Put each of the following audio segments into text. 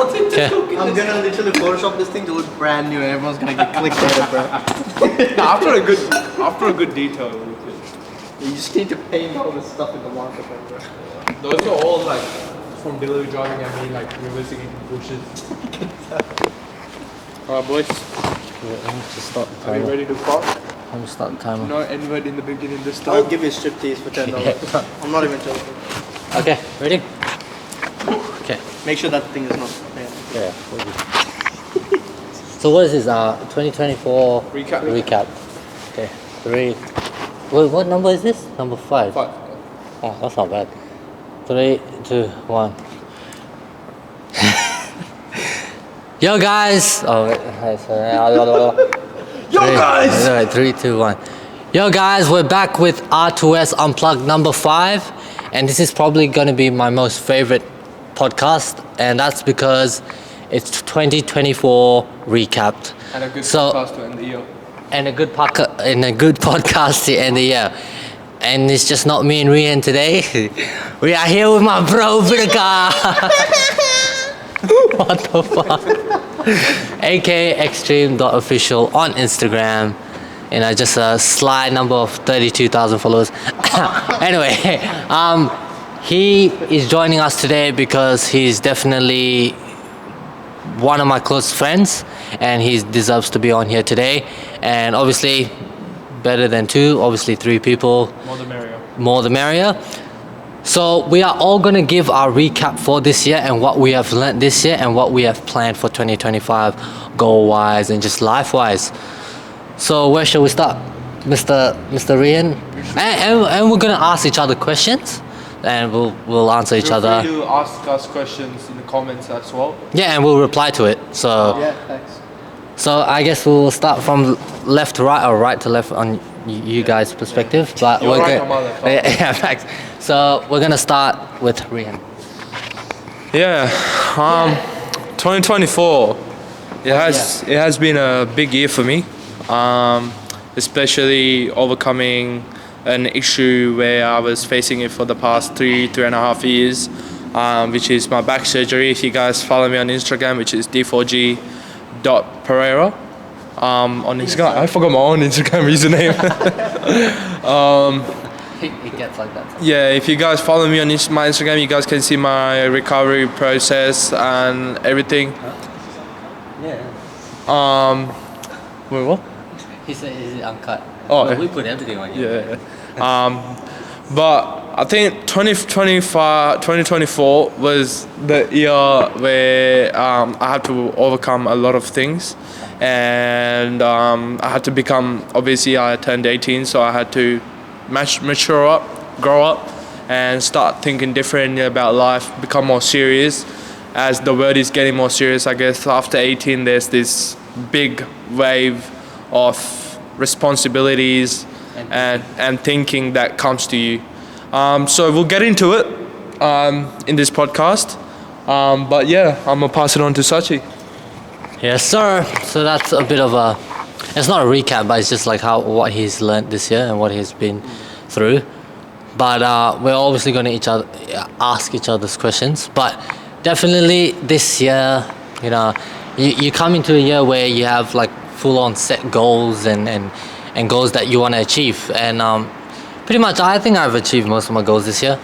Okay. I'm gonna literally Photoshop this thing to look brand new and everyone's gonna get clicked on it, bro. After a good detail. You just need to paint all this stuff in the market, bro. Those are all like from delivery driving and me like reversing into bushes. Alright boys, Just start the are you timer. ready to pop? I'm gonna start the timer. No N-word in the beginning this I'll time. give you a striptease for $10. I'm not even joking. Okay, ready? Okay. Make sure that thing is not. Yeah. So what is this? 2024 Recap. Okay. 3. Wait, what number is this? Number 5. 5. Oh, that's not bad. 3, 2, 1. Yo guys! Oh wait, sorry. Yo guys! Alright, 3, 2, 1. Yo guys, we're back with R2S Unplugged number 5, and this is probably gonna be my most favorite podcast, and that's because it's 2024 recapped. And a good So- podcast to end the year. And a good podcast to end the year. And it's just not me and Rian today. We are here with my bro Vidaka. What the fuck? aka extreme.official on Instagram. And I just a sly number of 32,000 followers. Anyway, he is joining us today because he's definitely one of my close friends, and he deserves to be on here today. And obviously, better than 2, obviously 3 people, More the merrier. more the merrier. So we are all going to give our recap for this year and what we have learned this year and what we have planned for 2025 goal-wise and just life-wise. So where shall we start, Mr. Rian? And we're going to ask each other questions, and we'll answer each Feel other. free to ask us questions in the comments as well. Yeah, and we'll reply to it. So Yeah, thanks. So I guess we'll start from left to right or right to left on you guys' perspective. But You're we're right go- on my left. Yeah, thanks. So we're gonna start with Rian. Yeah, 2024. It has been a big year for me, especially overcoming an issue where I was facing it for the past 3.5 years, which is my back surgery. If you guys follow me on Instagram, which is d4g.pereira. On Instagram, I forgot my own Instagram username. It gets like that. Yeah, if you guys follow me on my Instagram, you guys can see my recovery process and everything. Yeah. Wait, what? He said is it uncut. Oh, Well, we put everything on here. Yeah. But I think 2024 was the year where I had to overcome a lot of things, and I had to become. Obviously, I turned 18, so I had to mature up, grow up, and start thinking differently about life, become more serious. As the world is getting more serious, I guess after 18, there's this big wave of responsibilities and thinking that comes to you. So we'll get into it in this podcast. But yeah, I'm gonna pass it on to Sachi. Yes, sir. So that's a bit of a. It's not a recap, but it's just like what he's learned this year and what he's been through. But we're obviously going to ask each other's questions. But definitely this year, you come into a year where you have like full-on set goals and goals that you want to achieve. And pretty much, I think I've achieved most of my goals this year.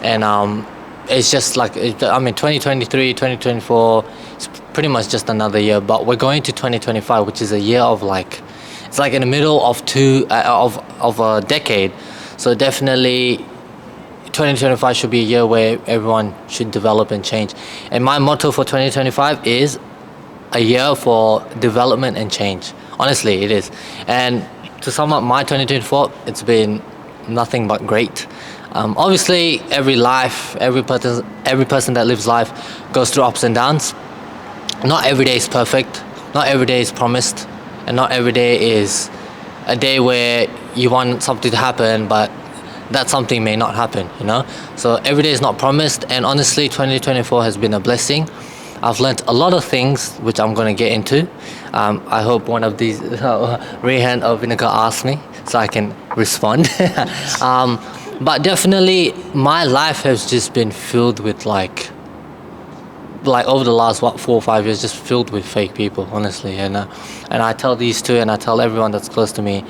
And it's just like 2023, 2024. It's pretty much just another year, but we're going to 2025, which is a year of it's like in the middle of of a decade. So definitely 2025 should be a year where everyone should develop and change. And my motto for 2025 is a year for development and change. Honestly, it is. And to sum up my 2024, it's been nothing but great. Obviously, every person that lives life goes through ups and downs. Not every day is perfect, not every day is promised, and not every day is a day where you want something to happen, but that something may not happen, So every day is not promised, and honestly, 2024 has been a blessing. I've learned a lot of things, which I'm going to get into. I hope one of these, Rehan or Vinegar asks me, so I can respond. But definitely, my life has just been filled with like over the last 4 or 5 years, just filled with fake people, honestly. And I tell these two, and I tell everyone that's close to me,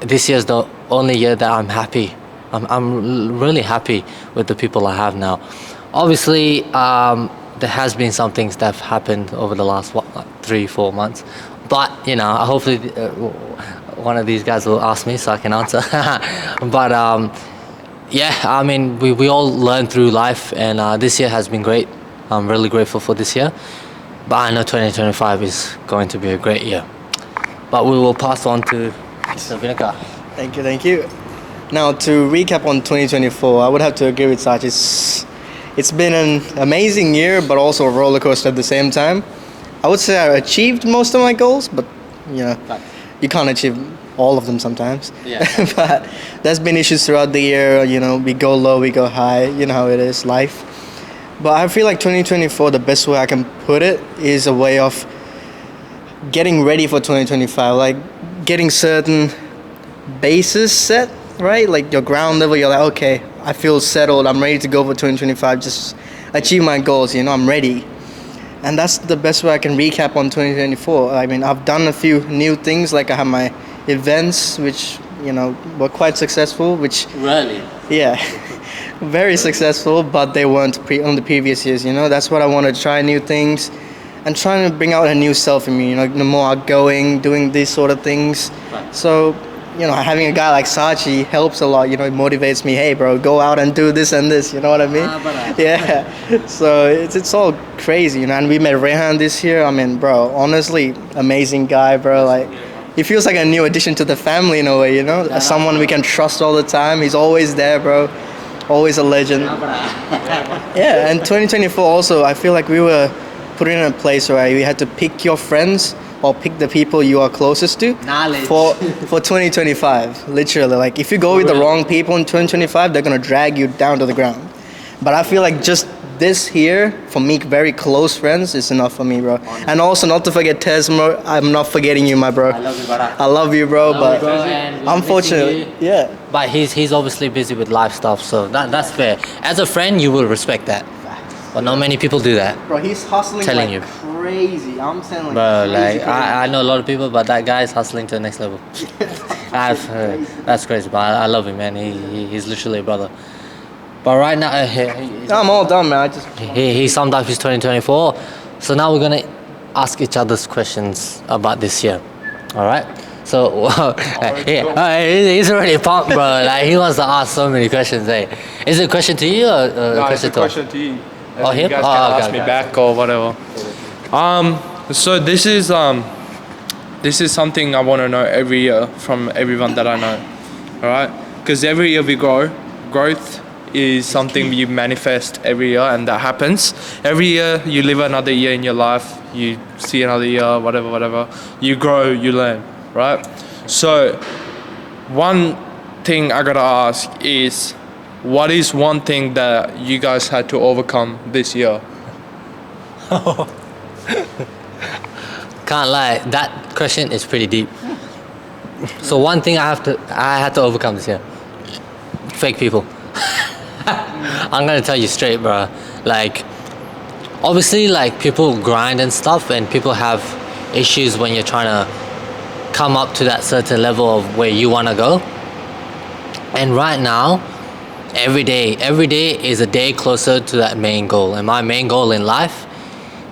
this year's the only year that I'm happy. I'm really happy with the people I have now. Obviously, there has been some things that have happened over the last like 3-4 months, but hopefully one of these guys will ask me so I can answer. But yeah, I mean, we all learn through life, and this year has been great. I'm really grateful for this year, but I know 2025 is going to be a great year. But we will pass on to Mr. Vinaka. Thank you. Now, to recap on 2024, I would have to agree with Sach. It's been an amazing year, but also a roller coaster at the same time. I would say I achieved most of my goals, but you can't achieve all of them sometimes. Yeah. But there's been issues throughout the year. We go low, we go high. You know how it is, life. But I feel like 2024, the best way I can put it is a way of getting ready for 2025, like getting certain bases set, right? Like your ground level, you're like, okay, I feel settled, I'm ready to go for 2025, just achieve my goals, I'm ready. And that's the best way I can recap on 2024. I mean, I've done a few new things, like I have my events, which, were quite successful, which... Really? Yeah. Very successful, but they weren't on the previous years, That's what I want to try, new things, and trying to bring out a new self in me, more outgoing, doing these sort of things. Right. So, having a guy like Sachi helps a lot, it motivates me, hey bro, go out and do this and this, you know what I mean? Yeah. So it's all crazy, and we met Rehan this year. I mean, bro, honestly, amazing guy, bro. Like, he feels like a new addition to the family in a way, Someone we can trust all the time. He's always there, bro. Always a legend. Yeah, and 2024 also, I feel like we were put in a place where we had to pick your friends or pick the people you are closest to for 2025. Literally, like if you go with the wrong people in 2025, they're gonna drag you down to the ground. But I feel like just this here, for me, very close friends, is enough for me, bro. And also, not to forget Tesmo. I'm not forgetting you, my bro. I love you, brother. I love you, bro. But unfortunately, yeah. But he's obviously busy with life stuff, so that's fair. As a friend, you will respect that. But not many people do that. Bro, he's hustling Telling like crazy. I'm saying like Bro, crazy, like I know a lot of people, but that guy's hustling to the next level. That's crazy, but I love him, man. He's literally a brother. But right now, I'm all done, man. he summed up his 2024. So now we're gonna ask each other's questions about this year. All right. So he's already pumped, bro. Like he wants to ask so many questions. Hey, is it a question to you or No, a it's a question to you. Oh, him? You guys can ask me back or whatever. So this is something I want to know every year from everyone that I know. All right, because every year we grow. Growth is something you manifest every year, and that happens. Every year you live another year in your life. You see another year, whatever. You grow, you learn, right? So one thing I gotta ask is, what is one thing that you guys had to overcome this year? Can't lie, that question is pretty deep. So one thing I had to overcome this year: fake people. I'm gonna tell you straight, bro. Like, obviously, like people grind and stuff, and people have issues when you're trying to come up to that certain level of where you wanna go. And right now, every day is a day closer to that main goal. And my main goal in life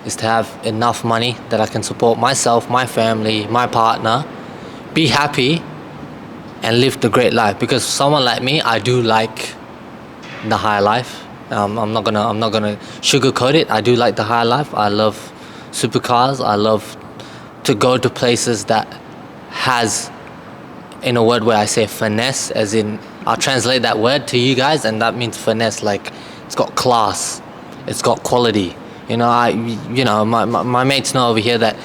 is to have enough money that I can support myself, my family, my partner, be happy, and live the great life. Because someone like me, I do like the high life. I'm not gonna sugarcoat it. I do like the high life. I love supercars. I love to go to places that has, in a word where I say finesse, as in I'll translate that word to you guys, and that means finesse. Like it's got class, it's got quality. My mates know over here that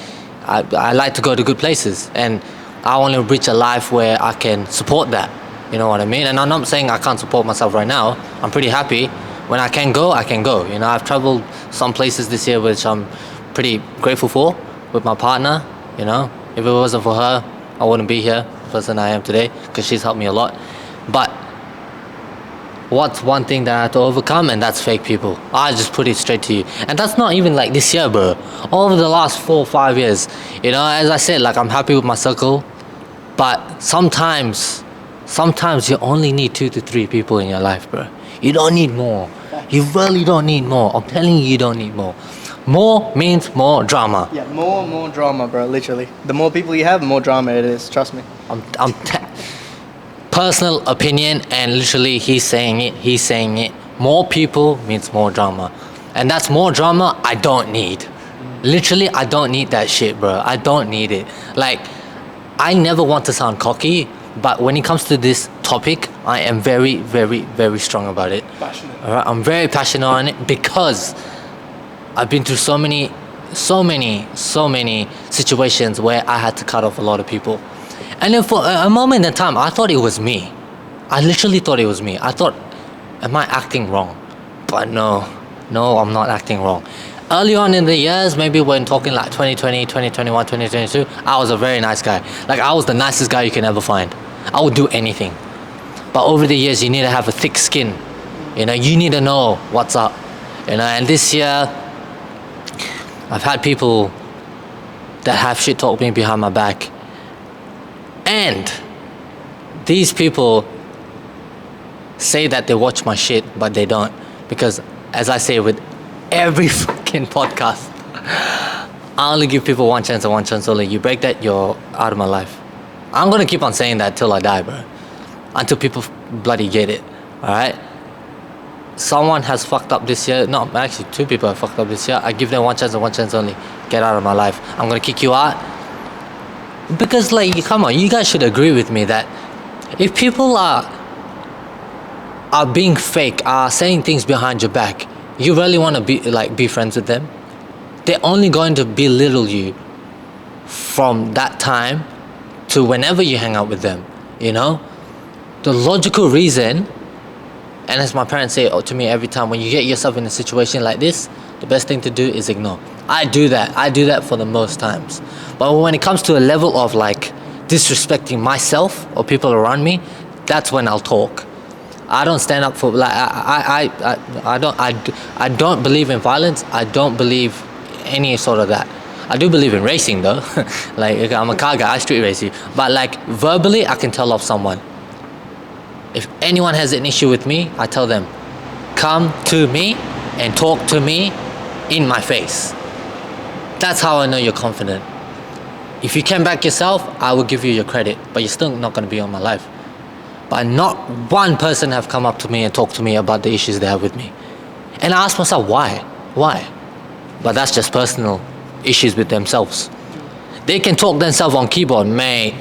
I like to go to good places, and I want to reach a life where I can support that. You know what I mean? And I'm not saying I can't support myself right now. I'm pretty happy. When I can go, I can go. I've traveled some places this year which I'm pretty grateful for with my partner. If it wasn't for her, I wouldn't be here, the person I am today, because she's helped me a lot. But what's one thing that I had to overcome, and that's fake people. I just put it straight to you. And that's not even like this year, bro. Over the last 4 or 5 years, you know, as I said, like I'm happy with my circle, but sometimes you only need 2 to 3 people in your life, bro. You don't need more. You really don't need more. I'm telling you, you don't need more. More means more drama. Yeah, more drama, bro. Literally, the more people you have, the more drama it is. Trust me. Personal opinion, and literally he's saying it. More people means more drama, and that's more drama I don't need. Literally, I don't need that shit, bro. I don't need it. Like, I never want to sound cocky, but when it comes to this topic, I am very, very, very strong about it. Passionate. All right, I'm very passionate on it because I've been through so many situations where I had to cut off a lot of people. And then for a moment in time, I thought it was me. I literally thought it was me. I thought, am I acting wrong? But no, I'm not acting wrong. Early on in the years, maybe when talking like 2020, 2021, 2022, I was a very nice guy. Like, I was the nicest guy you can ever find. I would do anything. But over the years, you need to have a thick skin. You know, you need to know what's up. You know, and this year, I've had people that have shit talk me behind my back. And these people say that they watch my shit, but they don't. Because, as I say with every fucking podcast, I only give people one chance and one chance only. You break that, you're out of my life. I'm gonna keep on saying that till I die, bro. Until people bloody get it, alright? Someone has fucked up this year. No, actually 2 people have fucked up this year. I give them one chance and one chance only. Get out of my life. I'm gonna kick you out. Because, like, come on, you guys should agree with me that if people are being fake, are saying things behind your back, you really want to be friends with them? They're only going to belittle you from that time to whenever you hang out with them, you know? The logical reason, and as my parents say to me every time, when you get yourself in a situation like this, the best thing to do is ignore. I do that for the most times. But when it comes to a level of like disrespecting myself or people around me, that's when I'll talk. I don't stand up for, like, I don't believe in violence. I don't believe any sort of that. I do believe in racing though. Like, I'm a car guy, I street race you. But like, verbally, I can tell off someone. If anyone has an issue with me, I tell them, come to me and talk to me in my face. That's how I know you're confident. If you can back yourself, I will give you your credit, but you're still not going to be on my life. But not one person have come up to me and talked to me about the issues they have with me. And I ask myself, why? But that's just personal issues with themselves. They can talk themselves on keyboard, mate.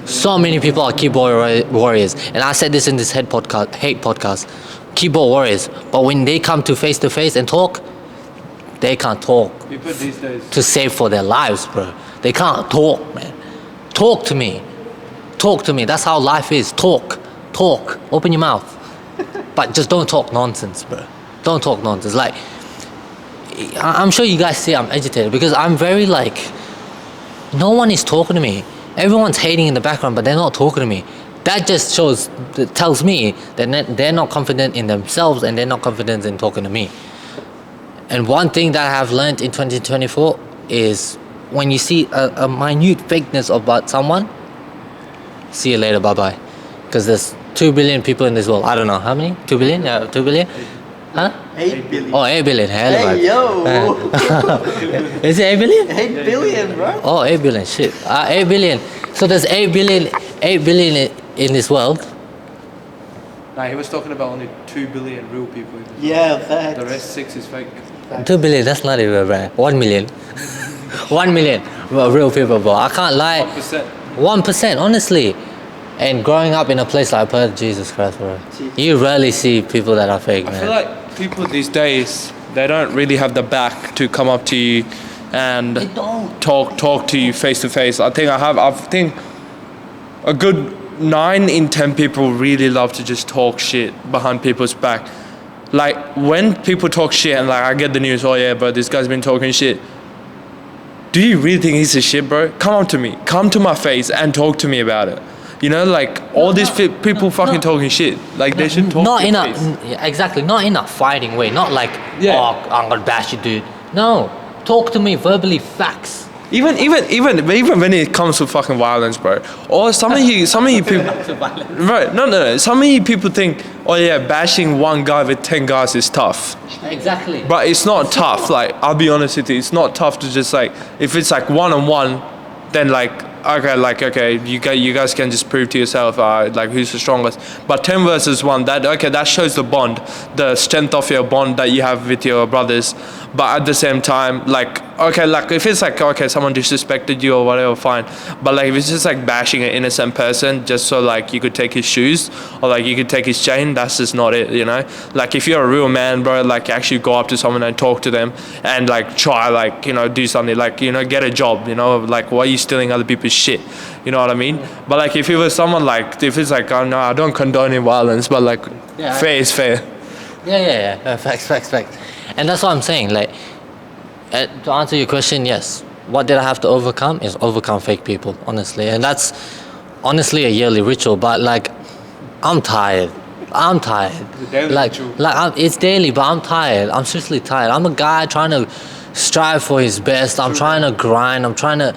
So many people are keyboard warriors. And I said this in this hate podcast, keyboard warriors. But when they come to face and talk, they can't talk. People these days to save for their lives, bro. They can't talk, man. Talk to me. That's how life is. Talk. Open your mouth. But just don't talk nonsense, bro. Don't talk nonsense. Like, I'm sure you guys see I'm agitated because I'm very like, no one is talking to me. Everyone's hating in the background, but they're not talking to me. That just tells me that they're not confident in themselves and they're not confident in talking to me. And one thing that I have learned in 2024 is when you see a minute fakeness about someone, see you later, bye-bye. Because there's 2 billion people in this world. I don't know, how many? 2 billion? 2 billion? Huh? 8 billion. Oh, 8 billion. Hell, Hey, yo. Is it 8 billion? 8 billion, bro. Oh, 8 billion, shit. 8 billion. So there's 8 billion in this world. Nah, he was talking about only 2 billion real people. Yeah, facts. The rest 6 is fake. 2 billion, that's not even right. 1 million. 1 million real people, bro. I can't lie. 1%. 1%, honestly. And growing up in a place like Perth, Jesus Christ, bro. You rarely see people that are fake, man. I feel like people these days, they don't really have the back to come up to you and talk to you face to face. I think a good 9 in 10 people really love to just talk shit behind people's back. Like, when people talk shit and like I get the news, oh yeah, bro, this guy's been talking shit. Do you really think he's a shit, bro? Come up to me, come to my face and talk to me about it. You know, like all these people fucking talking shit. Like they should talk. Not to in your a face. exactly, not in a fighting way. Not like, Yeah. oh, I'm gonna bash you, dude. No, talk to me verbally, facts. Even when it comes to fucking violence, bro. Or some of you people, right? No. Some of you people think, oh yeah, bashing one guy with 10 guys is tough. Exactly. But it's not tough. Like, I'll be honest with you, it's not tough to just like, if it's like one-on-one, then okay, you guys can just prove to yourself like who's the strongest. But 10 versus 1, that shows the bond, the strength of your bond that you have with your brothers. But at the same time, like, okay, like if it's like, okay, someone disrespected you or whatever, fine. But like if it's just like bashing an innocent person just so like you could take his shoes or like you could take his chain, that's just not it, you know? Like if you're a real man, bro, like actually go up to someone and talk to them and like try, like, you know, do something, like, you know, get a job, you know, like why are you stealing other people's shit? You know what I mean? But like if it was someone like, if it's like, oh no, I don't condone in violence, but like fair is fair. Yeah. Facts. And that's what I'm saying. Like, to answer your question, yes. What did I have to overcome? Is overcome fake people, honestly. And that's honestly a yearly ritual. But like, I'm tired. It's daily, but I'm tired. I'm seriously tired. I'm a guy trying to strive for his best. I'm trying to grind. I'm trying to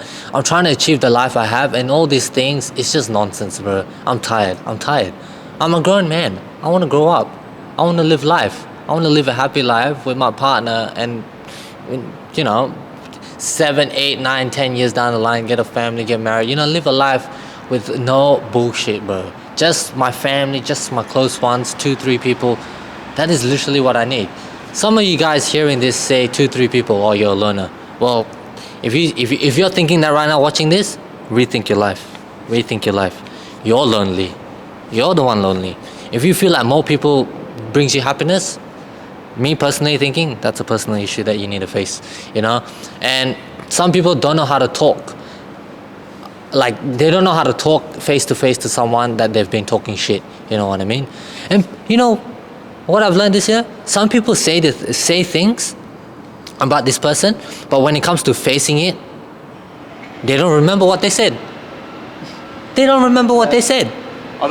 achieve the life I have. And all these things, it's just nonsense, bro. I'm tired. I'm a grown man. I want to grow up. I want to live life. I want to live a happy life with my partner and, you know, 7, 8, 9, 10 years down the line, get a family, get married. You know, live a life with no bullshit, bro. Just my family, just my close ones, 2, 3 people. That is literally what I need. Some of you guys hearing this say 2, 3 people, oh, you're a loner. Well, if you're thinking that right now watching this, rethink your life. You're lonely. You're the one lonely. If you feel like more people brings you happiness, me personally thinking that's a personal issue that you need to face, you know. And some people don't know how to talk. Like, they don't know how to talk face to face to someone that they've been talking shit, you know what I mean? And you know what I've learned this year? Some people say things about this person, but when it comes to facing it, they don't remember what they said. I don't remember what they said. I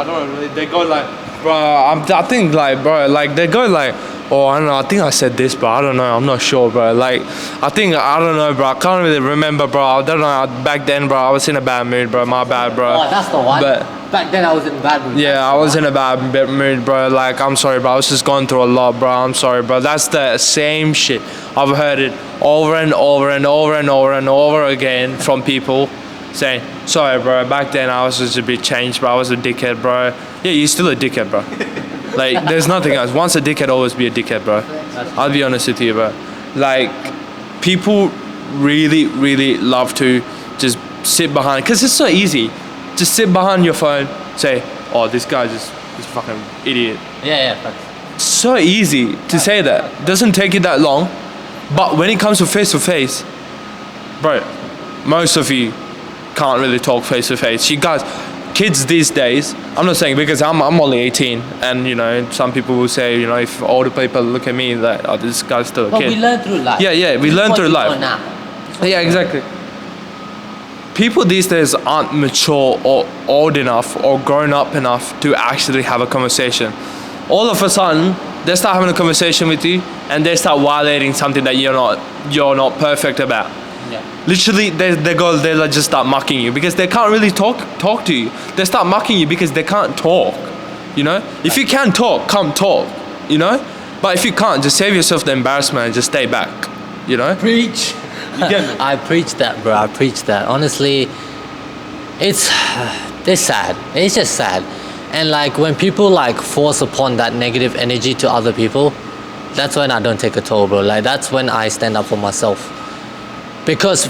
don't really. They go like, bro, I think like, bro, like they go like, oh, I don't know, I think I said this, but I don't know, I'm not sure, bro. Like, I don't know, bro. I can't really remember, bro. I don't know. Back then, bro, I was in a bad mood, bro. My bad, bro. Oh, that's the one. But back then I was in a bad mood. yeah, I was in a bad mood, bro. Like, I'm sorry, bro. I was just going through a lot, bro. I'm sorry, bro. That's the same shit. I've heard it over and over again from people saying, sorry, bro, back then I was just a bit changed, bro. I was a dickhead, bro. Yeah, you're still a dickhead, bro. Like, there's nothing else. Once a dickhead, always be a dickhead, bro. I'll be honest with you, bro. Like, people really love to just sit behind, because it's so easy. Just sit behind your phone, say, oh, this guy's just a fucking idiot. Yeah. So easy to say that. Doesn't take it that long. But when it comes to face, bro, most of you can't really talk face to face. You guys, kids these days, I'm not saying, because I'm only 18, and you know, some people will say, you know, if older people look at me, that, oh, this guy's still a But kid. we learn through life. Yeah, we learn through life. Yeah, exactly. People these days aren't mature or old enough or grown up enough to actually have a conversation. All of a sudden, they start having a conversation with you, and they start violating something that you're not perfect about. Yeah. Literally, they just start mocking you because they can't really talk to you. They start mocking you because they can't talk. You know, if you can talk, come talk. You know, but if you can't, just save yourself the embarrassment and just stay back. You know. Preach. You get me? I preach that, bro. I preach that. Honestly, it's sad. It's just sad. And like when people like force upon that negative energy to other people, that's when I don't take a toll, bro. Like that's when I stand up for myself. Because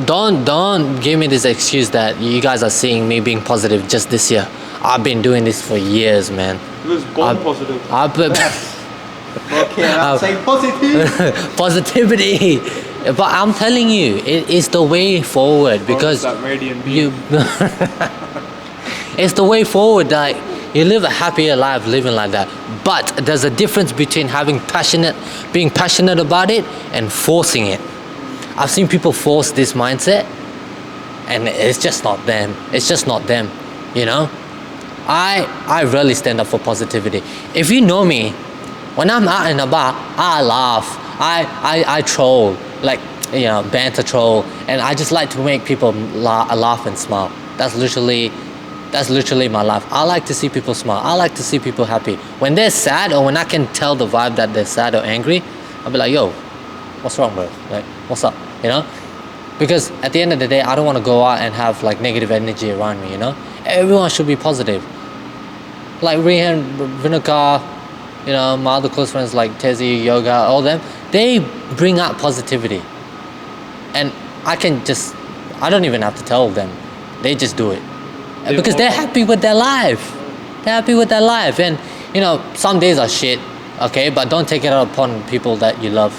don't give me this excuse that you guys are seeing me being positive just this year. I've been doing this for years, man. It was born positive. Okay, I'll say positive. Positivity. But I'm telling you, it is the way forward because that radiant beam. it's the way forward that you live a happier life living like that. But there's a difference between being passionate about it and forcing it. I've seen people force this mindset and it's just not them. It's just not them, you know. I rarely stand up for positivity. If you know me, when I'm out and about, I laugh. I troll, like, you know, banter troll, and I just like to make people laugh and smile. That's literally my life. I like to see people smile. I like to see people happy. When they're sad, or when I can tell the vibe that they're sad or angry, I'll be like, yo, what's wrong, bro? Like, what's up? You know? Because at the end of the day, I don't want to go out and have like negative energy around me, you know? Everyone should be positive. Like Rehan, Vinaka, you know, my other close friends like Tezi, Yoga, all them, they bring out positivity. And I don't even have to tell them. They just do it. Because they're happy with their life. They're happy with their life. And, you know, some days are shit, okay? But don't take it out upon people that you love,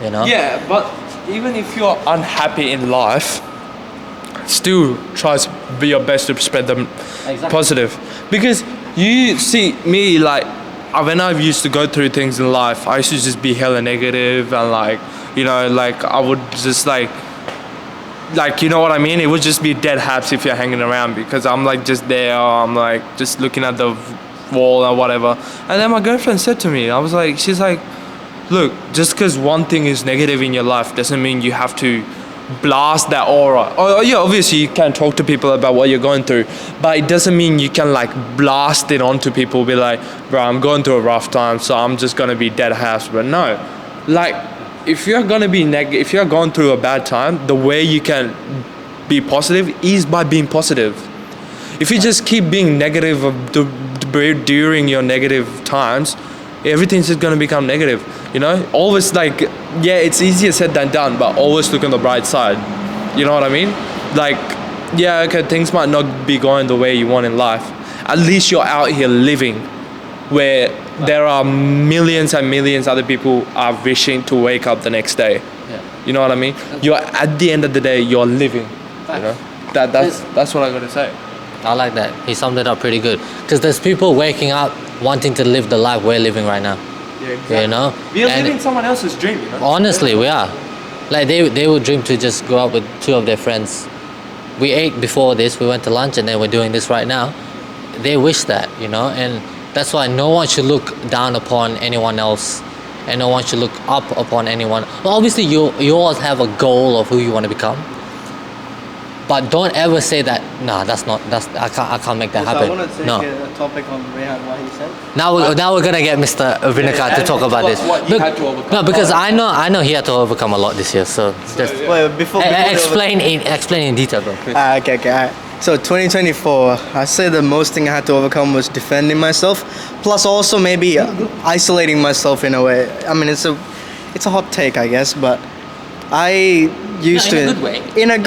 you know? Yeah, but even if you're unhappy in life, still try to be your best to spread them positive. Because you see me, like, when I used to go through things in life, I used to just be hella negative and like, you know, like I would just like, you know what I mean? It would just be dead haps if you're hanging around, because I'm like just there, I'm like just looking at the wall or whatever. And then my girlfriend said to me, she's like, look, just because one thing is negative in your life doesn't mean you have to blast that aura. Oh yeah, obviously you can talk to people about what you're going through, but it doesn't mean you can like blast it onto people, be like, bro, I'm going through a rough time, so I'm just gonna be dead haps. But no, like, if you're gonna be if you're going through a bad time, the way you can be positive is by being positive. If you just keep being negative during your negative times, everything's just gonna become negative, you know? Always like, yeah, it's easier said than done, but always look on the bright side. You know what I mean? Like, yeah, okay, things might not be going the way you want in life. At least you're out here living, where there are millions and millions other people are wishing to wake up the next day. Yeah. You know what I mean? You're at the end of the day, you're living. You know? That's what I gotta say. I like that. He summed it up pretty good. Because there's people waking up wanting to live the life we're living right now. Yeah, exactly. You know? We are living someone else's dream, you know? Honestly, we are. Like, they would dream to just go out with two of their friends. We ate before this, we went to lunch, and then we're doing this right now. They wish that, you know? And that's why no one should look down upon anyone else, and no one should look up upon anyone. Well, obviously, you always have a goal of who you want to become. But don't ever say that, nah, I can't make that happen. I want to take a topic on Rehan, what he said. Now we're gonna get Mr. Vinaka to talk about this. What he had to overcome. No, because I know he had to overcome a lot this year. So just Wait, before explain in detail, though. Please. Okay. Alright. So 2024, I say the most thing I had to overcome was defending myself, plus also maybe isolating myself in a way. I mean, it's a hot take, I guess, but I used in to a good way. In a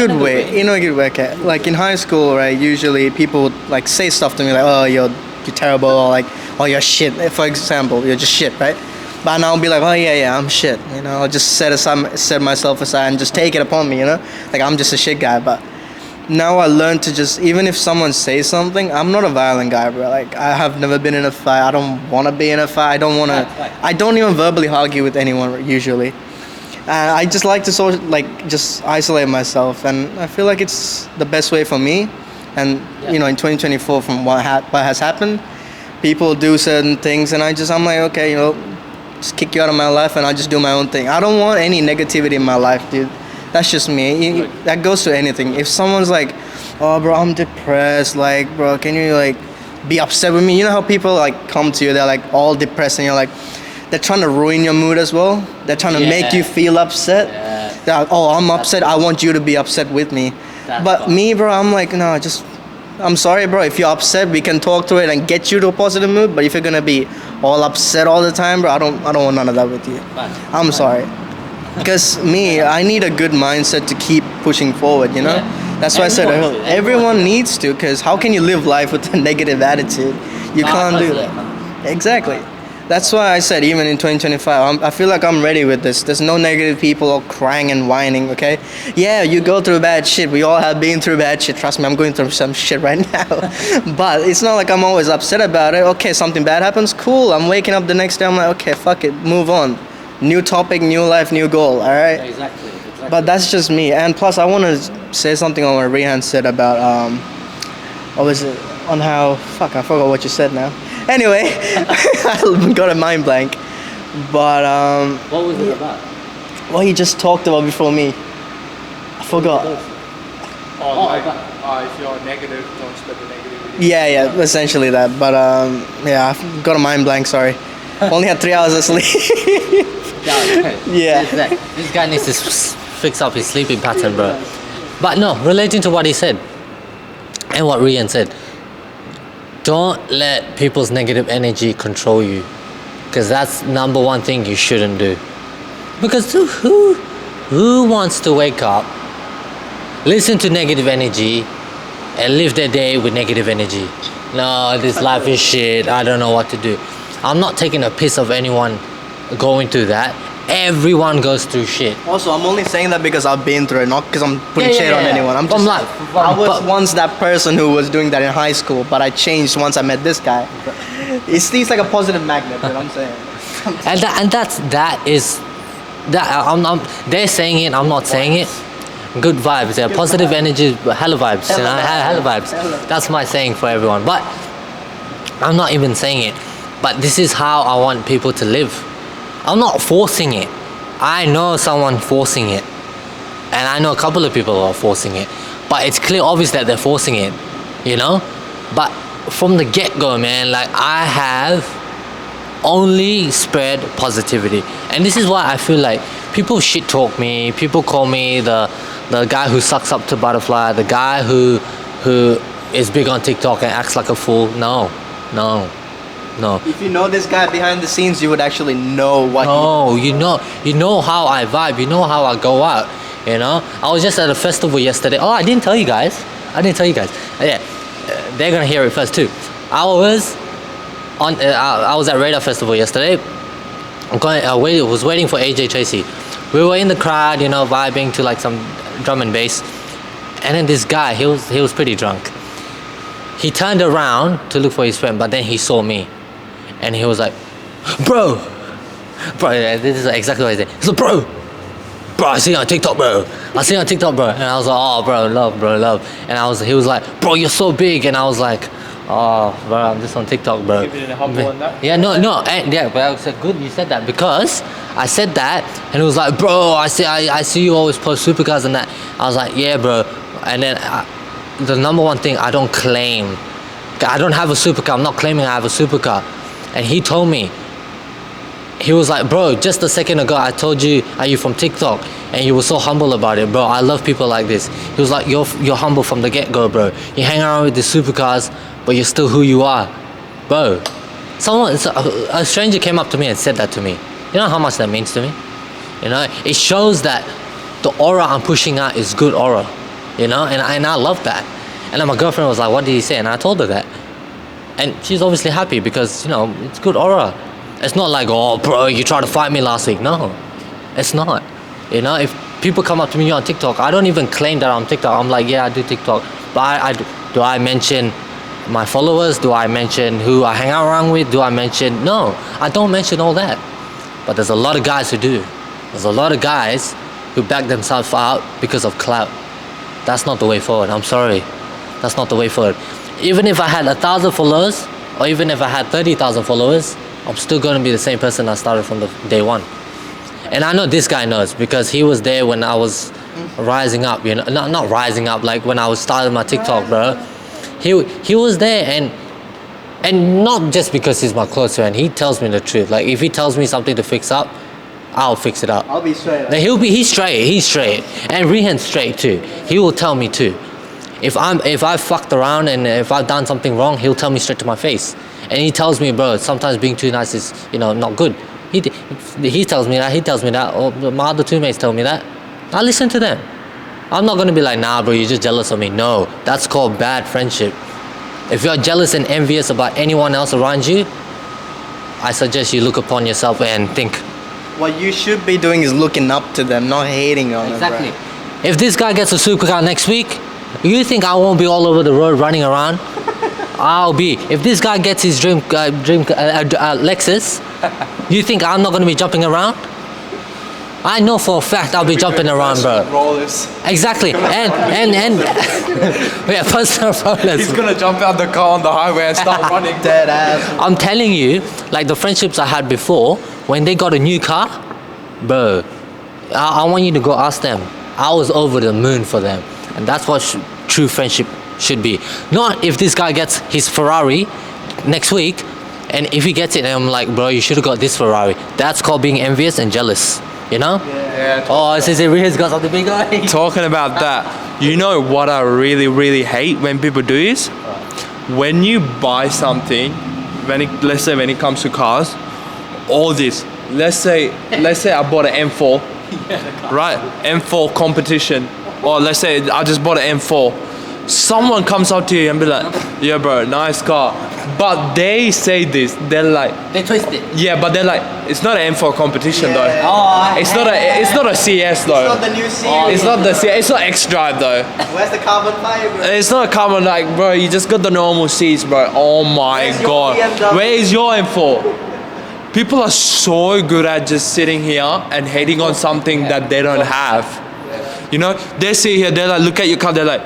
good way. Okay. Like in high school, right? Usually people would like say stuff to me like, "Oh, you're terrible," or like, "Oh, you're shit." For example, you're just shit, right? But now I'll be like, "Oh yeah, I'm shit." You know, I'll just set myself aside and just take it upon me. You know, like I'm just a shit guy. But now I learned to just, even if someone says something, I'm not a violent guy, bro. Like I have never been in a fight. I don't want to be in a fight. I don't even verbally argue with anyone usually. I just like to just isolate myself, and I feel like it's the best way for me. And you know, in 2024, from what has happened, people do certain things, and I'm like, okay, you know, just kick you out of my life, and I just do my own thing. I don't want any negativity in my life, dude. That's just me. That goes to anything. If someone's like, oh, bro, I'm depressed, like, bro, can you like be upset with me? You know how people like come to you, they're like all depressed, and you're like, they're trying to ruin your mood as well. They're trying to make you feel upset. Yeah. They're like, oh, I'm upset. I want you to be upset with me. But me, bro, I'm like, no, I'm sorry, bro. If you're upset, we can talk to it and get you to a positive mood. But if you're gonna be all upset all the time, bro, I don't want none of that with you. I'm sorry. Because I need a good mindset to keep pushing forward, you know? Yeah. That's why I said earlier, everyone needs to, because how can you live life with a negative attitude? You can't do that. Exactly. That's why I said even in 2025, I feel like I'm ready with this. There's no negative people all crying and whining, okay? Yeah, you go through bad shit. We all have been through bad shit. Trust me, I'm going through some shit right now. But it's not like I'm always upset about it. Okay, something bad happens, cool. I'm waking up the next day, I'm like, okay, fuck it, move on. New topic, new life, new goal, all right? Exactly. But that's just me. And plus, I want to say something on what Rehan said about what was it? On how fuck, I forgot what you said now. Anyway, I got a mind blank. But What was it about? what he just talked about before me, I forgot. If you're negative, don't spread the negativity. Yeah, essentially that. But yeah, I've got a mind blank. Sorry. Only had 3 hours of sleep. Yeah. This guy needs to fix up his sleeping pattern, bro. But no, relating to what he said and what Rian said, don't let people's negative energy control you, because that's number one thing you shouldn't do. Because who wants to wake up, listen to negative energy, and live their day with negative energy? No, this life is shit. I don't know what to do. I'm not taking a piss of anyone going through that. Everyone goes through shit. Also, I'm only saying that because I've been through it, not because I'm putting shade on anyone. I'm just, I was once that person who was doing that in high school, but I changed once I met this guy. He's like a positive magnet, you know what I'm saying? They're saying it, I'm not saying it. Good vibes, yeah. Positive energy, hella vibes. Hella vibes. That's my saying for everyone. But I'm not even saying it. But this is how I want people to live. I'm not forcing it. I know someone forcing it. And I know a couple of people who are forcing it. But it's clear, obvious that they're forcing it. You know? But from the get-go, man, like, I have only spread positivity. And this is why I feel like people shit talk me. People call me the guy who sucks up to butterfly, the guy who is big on TikTok and acts like a fool. No. If you know this guy behind the scenes, you would actually know what. No, you know how I vibe. You know how I go out. You know, I was just at a festival yesterday. Oh, I didn't tell you guys. Yeah, they're gonna hear it first too. I was at Radar Festival yesterday. Was waiting for AJ Tracy. We were in the crowd, you know, vibing to like some drum and bass. And then this guy, he was pretty drunk. He turned around to look for his friend, but then he saw me. And he was like, bro, this is exactly what he said. He's like, bro, I see you on TikTok, bro. And I was like, oh, bro, love. And he was like, bro, you're so big. And I was like, oh, bro, I'm just on TikTok, bro. Keep it in a humble on that. Yeah, no, but I said, good, you said that, because I said that, and he was like, bro, I see you always post supercars and that. I was like, yeah, bro. And then the number one thing, I don't claim. I don't have a supercar. I'm not claiming I have a supercar. And he told me, he was like, bro, just a second ago I told you, are you from TikTok? And you were so humble about it, bro. I love people like this. He was like, you're humble from the get-go, bro. You hang around with the supercars, but you're still who you are, bro. A stranger came up to me and said that to me. You know how much that means to me? You know, it shows that the aura I'm pushing out is good aura. You know, and I love that. And then my girlfriend was like, what did he say? And I told her that. And she's obviously happy because, you know, it's good aura. It's not like, oh, bro, you tried to fight me last week. No, it's not. You know, if people come up to me on TikTok, I don't even claim that I'm TikTok. I'm like, yeah, I do TikTok. But do I mention my followers? Do I mention who I hang out around with? Do I mention? No, I don't mention all that. But there's a lot of guys who do. There's a lot of guys who back themselves out because of clout. That's not the way forward. I'm sorry. That's not the way forward. Even if I had 1,000 followers, or even if I had 30,000 followers, I'm still going to be the same person I started from the day one. And I know this guy knows, because he was there when I was rising up, you know, not rising up, like when I was starting my TikTok, bro. He was there, and not just because he's my close friend. He tells me the truth. Like, if he tells me something to fix up, I'll fix it up. I'll be straight. Like, he's straight. And Rehan's straight too. He will tell me too. If I fucked around and if I've done something wrong, he'll tell me straight to my face. And he tells me, bro, sometimes being too nice is, you know, not good. He tells me that, or my other two mates tell me that. I listen to them. I'm not gonna be like, nah, bro, you're just jealous of me. No, that's called bad friendship. If you're jealous and envious about anyone else around you, I suggest you look upon yourself and think. What you should be doing is looking up to them, not hating on them. Exactly. If this guy gets a supercar next week, you think I won't be all over the road running around? I'll be. If this guy gets his dream Lexus, you think I'm not going to be jumping around? I know for a fact I'll be jumping around, bro. Rollers. Exactly. And yeah, personal rollers. He's gonna jump out the car on the highway and start running. Dead ass. I'm telling you, like the friendships I had before, when they got a new car, bro, I want you to go ask them. I was over the moon for them, and that's what true friendship should be. Not if this guy gets his Ferrari next week, and if he gets it, and I'm like, bro, you should have got this Ferrari. That's called being envious and jealous. You know? Yeah. Oh, since Ria's got something big on. Talking about that, you know what I really hate when people do is when you buy something. Let's say when it comes to cars, all this. Let's say I bought an M4, right? M4 competition, or let's say I just bought an M4. Someone comes up to you and be like, yeah bro, nice car, but they say this, they're like, They twist it. yeah, but they're like, it's not an M4 competition though. Oh, It's not a CS though. It's not the new series. It's not the CS. It's not X Drive though. Where's the carbon fiber? It's not a carbon, like, bro. You just got the normal seats, bro. Oh my Where's your god. BMW? Where is your M4? People are so good at just sitting here and hating on something that they don't have. You know, they sit here, they're like, look at your car, they're like,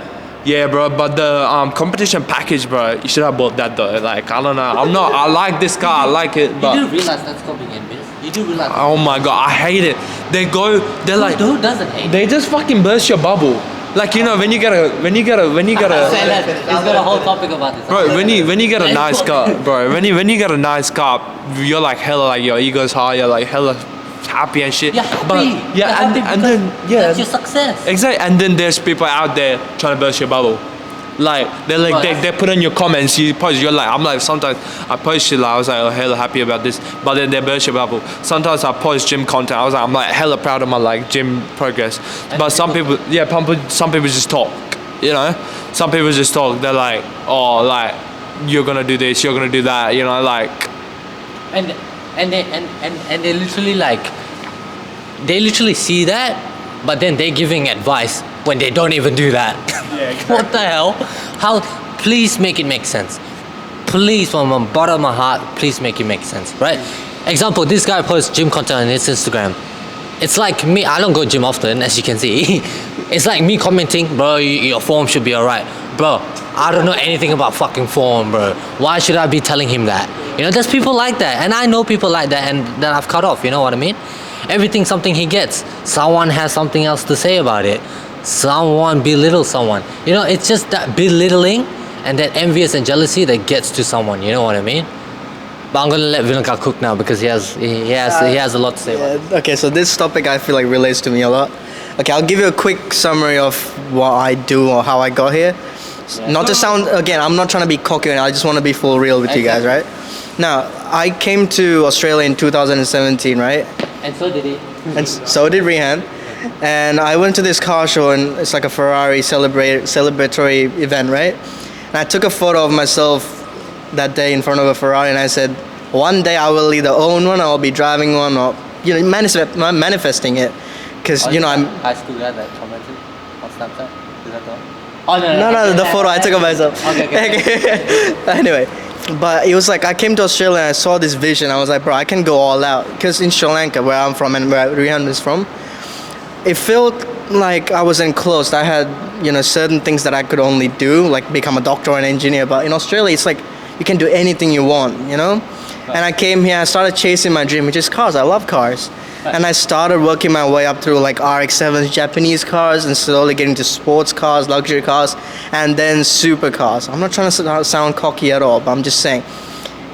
yeah, bro, but the competition package, bro, you should have bought that though. Like, I don't know. I like this car, I like it, but. You do realize that's called being envious? You do realize. Oh my god, I hate it. They're like, Who doesn't hate? they just fucking burst your bubble. Like, you know, when you get a Say that. He's got a whole topic about this. bro, when you get a nice car, bro, when you get a nice car, you're like hella, like, your ego's high, you're like hella happy and shit. You're happy. But You're yeah, happy and because then yeah, that's your success. exactly. And then there's people out there trying to burst your bubble. Like they put in your comments, you post, you're like, I'm like, sometimes I post shit like, I was like, oh, hella happy about this, but then they burst your bubble. Sometimes I post gym content, I'm like hella proud of my like gym progress. But some people just talk, you know. Some people just talk. They're like, oh, like, you're gonna do this, you're gonna do that, you know, like. And they literally like, they literally see that, but then they're giving advice when they don't even do that. Yeah, exactly. What the hell? How? Please make it make sense. Please, from the bottom of my heart, please make it make sense, right? Example, this guy posts gym content on his Instagram. It's like me, I don't go gym often, as you can see. It's like me commenting, bro, your form should be alright. Bro, I don't know anything about fucking form, bro. Why should I be telling him that? You know, there's people like that, and I know people like that, and that I've cut off, you know what I mean? Everything's something he gets. Someone has something else to say about it. Someone belittles someone. You know, it's just that belittling and that envious and jealousy that gets to someone, you know what I mean? But I'm gonna let Vinaka cook now because he has a lot to say about it. Yeah, okay, so this topic I feel like relates to me a lot. Okay, I'll give you a quick summary of what I do or how I got here. Not to sound, again, I'm not trying to be cocky, I just want to be full real with you guys, right? Now, I came to Australia in 2017, right? And so did he. And so did Rehan. And I went to this car show, and it's like a Ferrari celebratory event, right? And I took a photo of myself that day in front of a Ferrari, and I said, one day I will either own one, or I'll be driving one, or, you know, manifesting it. Because, you know, I'm... High school guy that commented on Snapchat? Is that the one? Oh, no, the photo I took of myself. Okay. Anyway, but it was like I came to Australia and I saw this vision. I was like, bro, I can go all out. Because in Sri Lanka, where I'm from and where Rihan is from, it felt like I was enclosed. I had, you know, certain things that I could only do, like become a doctor or an engineer. But in Australia, it's like you can do anything you want, you know? And I came here, I started chasing my dream, which is cars. I love cars. And I started working my way up through like RX-7s, Japanese cars, and slowly getting to sports cars, luxury cars, and then supercars. I'm not trying to sound cocky at all, but I'm just saying,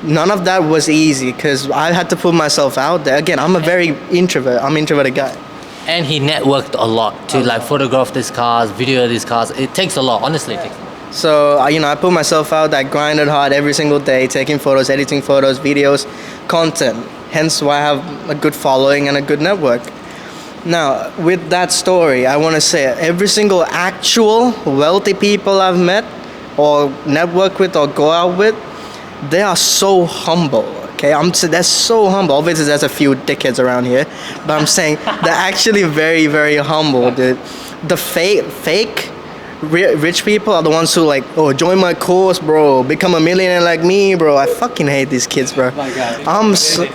none of that was easy because I had to put myself out there. Again, I'm a very introvert. I'm an introverted guy. And he networked a lot to like photograph these cars, video these cars. It takes a lot, honestly. It takes a lot. So, you know, I put myself out, I grinded hard every single day, taking photos, editing photos, videos, content. Hence why I have a good following and a good network. Now, with that story, I want to say every single actual wealthy people I've met or network with or go out with, they are so humble. Okay, they're so humble. Obviously, there's a few dickheads around here, but I'm saying they're actually very, very humble, dude. The fake rich people are the ones who like, oh, join my course, bro. Become a millionaire like me, bro. I fucking hate these kids, bro. I'm so,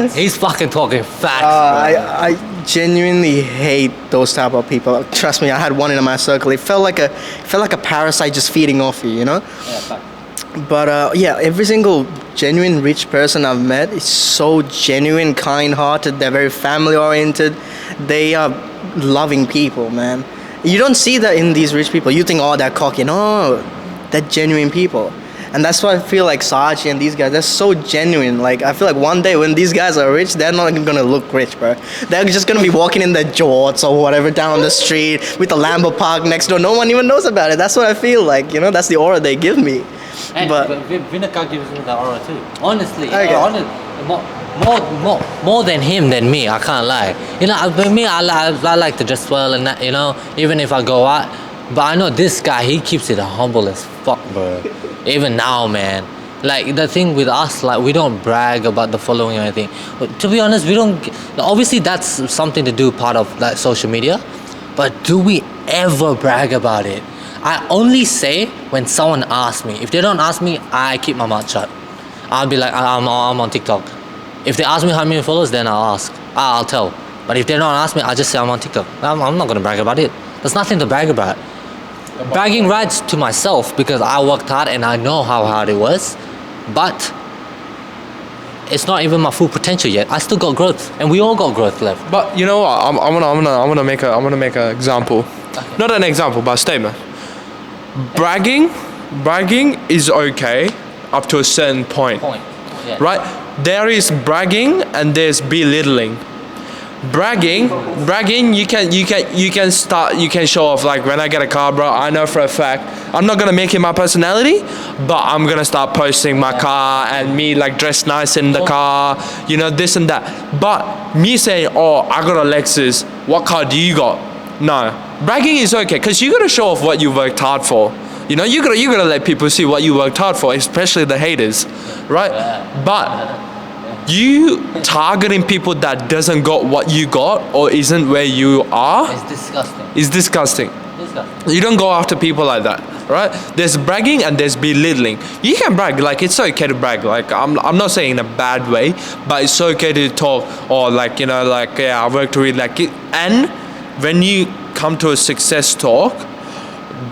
He's fucking talking facts. I genuinely hate those type of people. Trust me, I had one in my circle. It felt like a parasite just feeding off you, you know. But yeah, every single genuine rich person I've met is so genuine, kind-hearted. They're very family-oriented. They are loving people, man. You don't see that in these rich people. You think, oh, they're cocky. No, they're genuine people. And that's why I feel like Sachi and these guys, they're so genuine. Like, I feel like one day when these guys are rich, they're not gonna look rich, bro. They're just gonna be walking in their jorts or whatever down the street with a Lambo park next door. No one even knows about it. That's what I feel like, you know? That's the aura they give me. And But Vinaka gives me the aura too. Honestly, Okay. more than him than me. I can't lie. You know, for me, I like to dress well and that. You know, even if I go out. But I know this guy, he keeps it humble as fuck, bro. Even now, man. Like the thing with us, like we don't brag about the following or anything. But to be honest, we don't. Obviously, that's something to do part of like social media. But do we ever brag about it? I only say when someone asks me. If they don't ask me, I keep my mouth shut. I'll be like, I'm on TikTok. If they ask me how many followers, then I'll ask. I'll tell. But if they don't ask me, I'll just say I'm on TikTok. I'm not gonna brag about it. There's nothing to brag about. Bragging rights to myself because I worked hard and I know how hard it was. But it's not even my full potential yet. I still got growth, and we all got growth left. But you know what? I'm gonna make an example. Not an example, but a statement. Bragging is okay up to a certain point. Yeah. Right? There is bragging and there's belittling. Bragging, you can show off. Like when I get a car, bro, I know for a fact I'm not gonna make it my personality, but I'm gonna start posting my car and me like dressed nice in the car, you know, this and that. But me saying, oh, I got a Lexus, what car do you got? No, bragging is okay because you gotta show off what you worked hard for. You know, you gotta let people see what you worked hard for, especially the haters, right? But you targeting people that doesn't got what you got or isn't where you are It's disgusting. is disgusting. You don't go after people like that, right? There's bragging and there's belittling. You can brag, like it's okay to brag. Like I'm not saying in a bad way, but it's okay to talk or like, you know, like yeah, I worked really like it. And when you come to a success talk,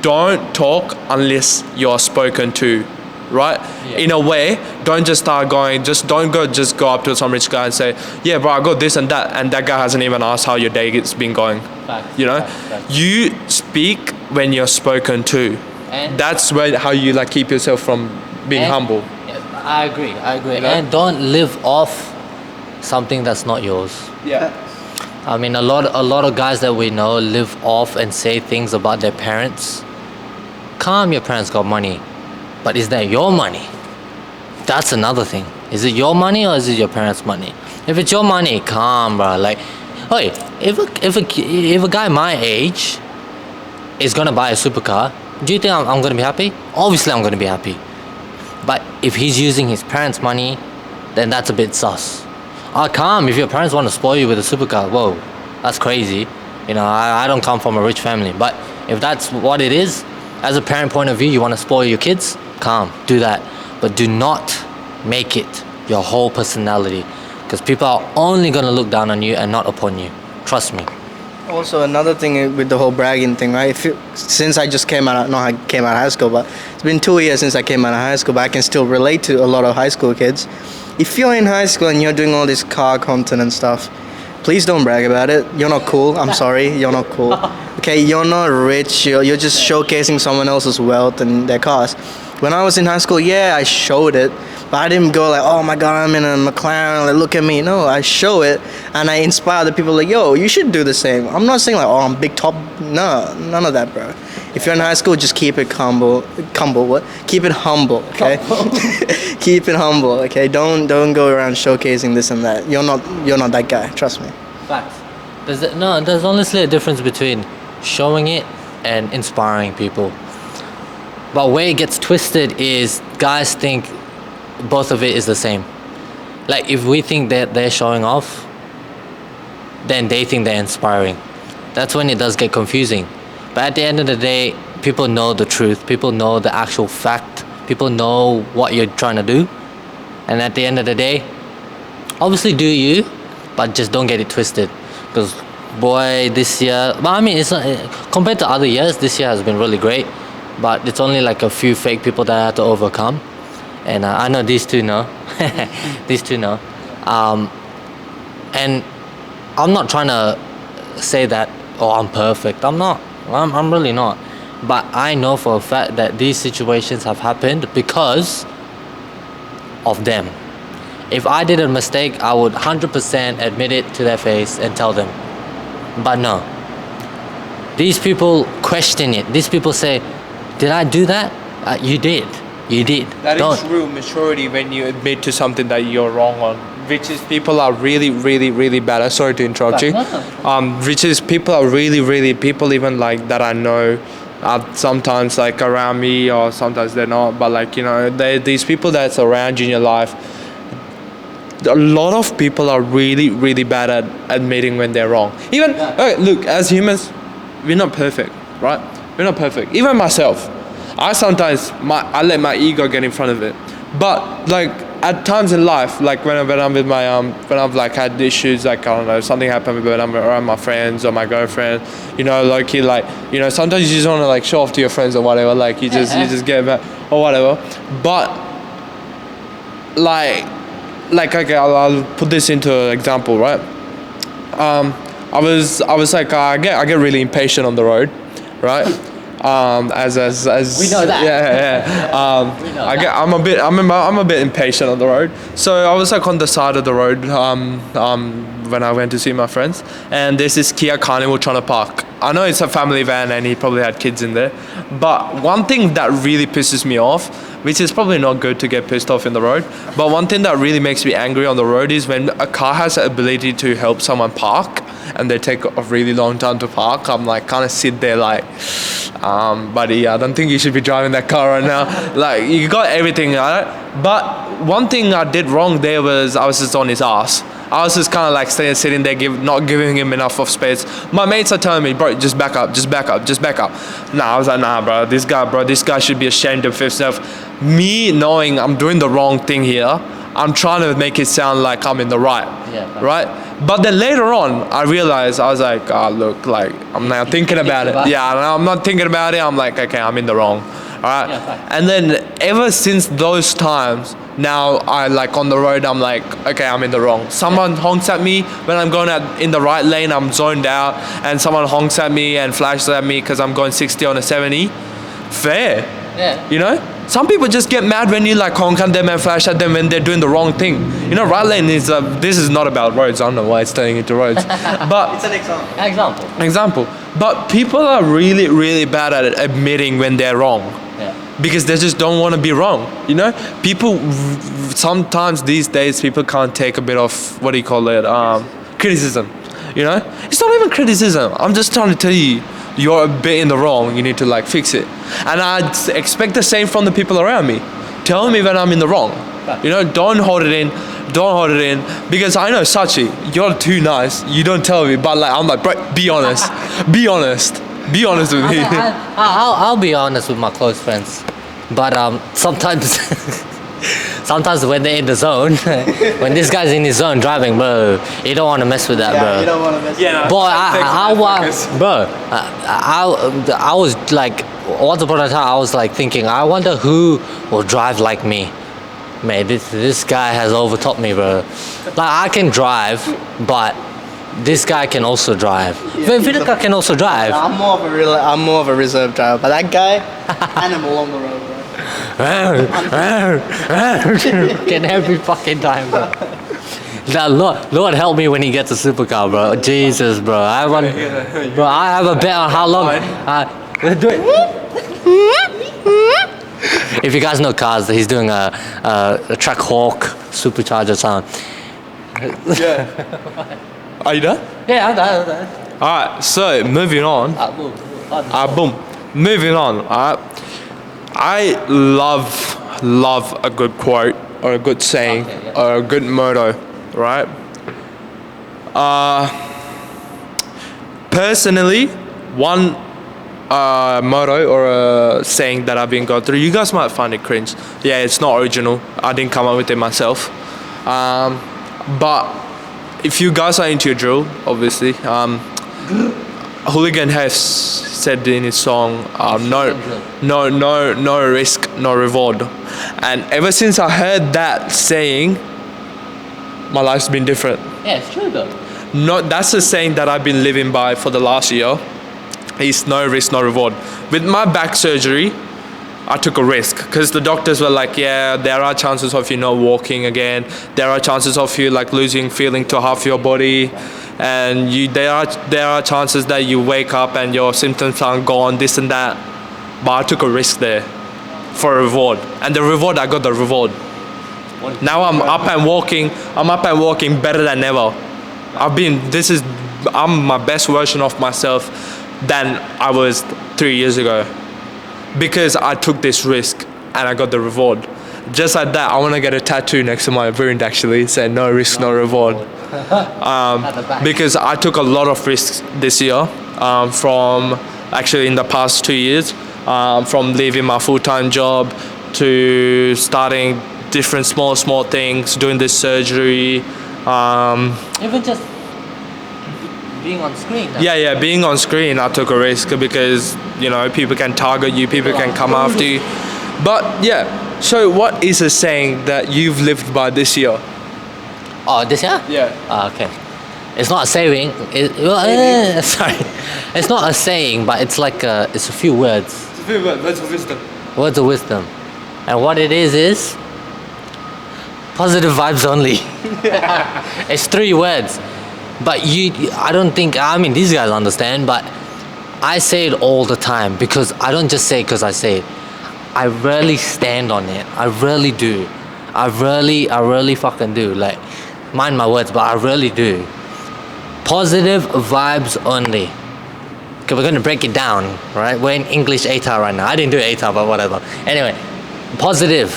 don't talk unless you're spoken to, right? Yeah. In a way, don't just start going, just go up to some rich guy and say, yeah, bro, I got this and that guy hasn't even asked how your day has been going. Facts. You know, Facts. you speak when you're spoken to. And That's how you like keep yourself from being And- humble. I agree. know? And don't live off something that's not yours. Yeah. I mean, a lot of guys that we know live off and say things about their parents. Calm, your parents got money, but is that your money? That's another thing. Is it your money or is it your parents' money? If it's your money, calm, bro. Like, hey, if a guy my age is gonna buy a supercar, do you think I'm gonna be happy? Obviously, I'm gonna be happy. But if he's using his parents' money, then that's a bit sus. Calm, if your parents want to spoil you with a supercar, whoa, that's crazy. You know, I don't come from a rich family. But if that's what it is, as a parent point of view, you want to spoil your kids, calm, do that. But do not make it your whole personality. Because people are only going to look down on you and not upon you. Trust me. also another thing with the whole bragging thing, right? Since I just came out, not I came out of high school, but it's been 2 years since I came out of high school, but I can still relate to a lot of high school kids. If you're in high school and you're doing all this car content and stuff, please don't brag about it. You're not cool. I'm sorry, you're not cool. Okay, you're not rich. You're just showcasing someone else's wealth and their cars. When I was in high school, yeah, I showed it, but I didn't go like, oh my god, I'm in a McLaren, like, look at me. No, I show it and I inspire the people like, yo, you should do the same. I'm not saying like, oh, I'm big top. No, none of that, bro. If you're in high school, just keep it humble. What? Keep it humble, okay? Keep it humble, okay? Don't go around showcasing this and that. You're not that guy. Trust me. Facts. There's honestly a difference between showing it and inspiring people. But where it gets twisted is guys think both of it is the same. Like if we think that they're showing off, then they think they're inspiring. That's when it does get confusing. But at the end of the day, people know the truth. People know the actual fact. People know what you're trying to do. And at the end of the day, obviously do you, but just don't get it twisted. Because boy, this year, but I mean, it's not, compared to other years, this year has been really great. But it's only like a few fake people that I had to overcome. And I know these two know. These two know. And I'm not trying to say that, oh, I'm perfect. I'm not. I'm really not. But I know for a fact that these situations have happened because of them. If I did a mistake, I would 100% admit it to their face and tell them. But no. These people question it. These people say, did I do that? You did. You did. That is true maturity when you admit to something that you're wrong on. Which is people are really, really, really bad. Sorry to interrupt you. Which is people are really, really, people even like that I know are sometimes like around me or sometimes they're not. But like, you know, these people that's around you in your life, a lot of people are really, really bad at admitting when they're wrong. Even, okay, look, as humans, we're not perfect, right? We're not perfect. Even myself. I sometimes, I let my ego get in front of it. But like, at times in life, like when I'm with my when I've like had issues, like I don't know, something happened when I'm around my friends or my girlfriend, you know, like you know, sometimes you just want to like show off to your friends or whatever, like you just get back or whatever. But like okay, I'll put this into an example, right? I was like I get really impatient on the road, right? As we know that. Yeah. I'm a bit impatient on the road. So I was like on the side of the road when I went to see my friends, and there's this Kia Carnival trying to park. I know it's a family van and he probably had kids in there, but one thing that really pisses me off, which is probably not good to get pissed off in the road, but one thing that really makes me angry on the road is when a car has the ability to help someone park and they take a really long time to park. I'm like kind of sit there like, buddy, I don't think you should be driving that car right now. Like, you got everything, right? But one thing I did wrong there was I was just on his ass. I was just kind of like sitting there, not giving him enough of space. My mates are telling me, bro, just back up. Nah, I was like, nah, bro, this guy should be ashamed of himself. Me knowing I'm doing the wrong thing here, I'm trying to make it sound like I'm in the right, right? But then later on, I realized, I was like, look, like, I'm now thinking about it. Yeah, I'm not thinking about it. I'm like, okay, I'm in the wrong, all right? And then ever since those times, now I like on the road, I'm like, okay, I'm in the wrong. Someone honks at me when I'm going out in the right lane, I'm zoned out, and someone honks at me and flashes at me because I'm going 60 on a 70. Fair. Yeah. You know? Some people just get mad when you like honk at them and flash at them when they're doing the wrong thing. You know, right lane is, this is not about roads. I don't know why it's turning into roads. But it's an example. But people are really, really bad at admitting when they're wrong. Yeah. Because they just don't want to be wrong. You know, people sometimes these days people can't take a bit of what do you call it? Criticism. You know, it's not even criticism. I'm just trying to tell you, you're a bit in the wrong. You need to like fix it. And I expect the same from the people around me. Tell me when I'm in the wrong. You know, don't hold it in. Because I know, Sachi, you're too nice. You don't tell me, but like I'm like, bro, be honest. Be honest with me. I'll be honest with my close friends, but sometimes sometimes when they're in the zone, when this guy's in his zone driving, bro, you don't want to mess with that, bro. You don't want to mess with that. Boy, I was like, once upon a time, I was like thinking, I wonder who will drive like me. Man, this guy has overtopped me, bro. Like, I can drive, but this guy can also drive. Vidaka can also drive. I'm more of a reserve driver, but that guy, animal on the road, bro. Can every fucking time, bro. Now, Lord help me when he gets a supercar, bro. Jesus, bro. I have a bet on how long. Do it. If you guys know cars, he's doing a Track Hawk supercharger sound. Yeah. Are you done? Yeah, I'm done. Alright, so moving on. Boom. Moving on. Alright. I love a good quote or a good saying or a good motto, right? Personally, one a motto or a saying that I've been going through. You guys might find it cringe. Yeah, it's not original. I didn't come up with it myself. But if you guys are into your drill, obviously, Hooligan has said in his song, no risk, no reward. And ever since I heard that saying, my life's been different. Yeah, it's true though. That's a saying that I've been living by for the last year. Is no risk, no reward. With my back surgery, I took a risk because the doctors were like, yeah, there are chances of you not walking again. There are chances of you like losing feeling to half your body, and there are chances that you wake up and your symptoms are gone, this and that. But I took a risk there for a reward, and the reward, I got the reward. Now I'm up and walking. I'm up and walking better than ever. I'm my best version of myself than I was 3 years ago. Because I took this risk and I got the reward. Just like that, I want to get a tattoo next to my wound actually, saying no risk, no reward. Because I took a lot of risks this year, from actually in the past 2 years, from leaving my full-time job to starting different small things, doing this surgery. Even just being on screen. Yeah, being on screen, I took a risk because, you know, people can target you, people can come after you. But yeah, so what is a saying that you've lived by this year? Oh, this year? Yeah. Okay. It's not a saying. Sorry. It's not a saying, but it's like it's a few words. It's a few words of wisdom. Words of wisdom. And what it is positive vibes only. It's 3 words. But I don't think, I mean, these guys understand, but I say it all the time because I don't just say it because I say it. I really stand on it. I really do. I really fucking do. Like, mind my words, but I really do. Positive vibes only. Okay, we're gonna break it down, right? We're in English ATAR right now. I didn't do ATAR, but whatever. Anyway, positive.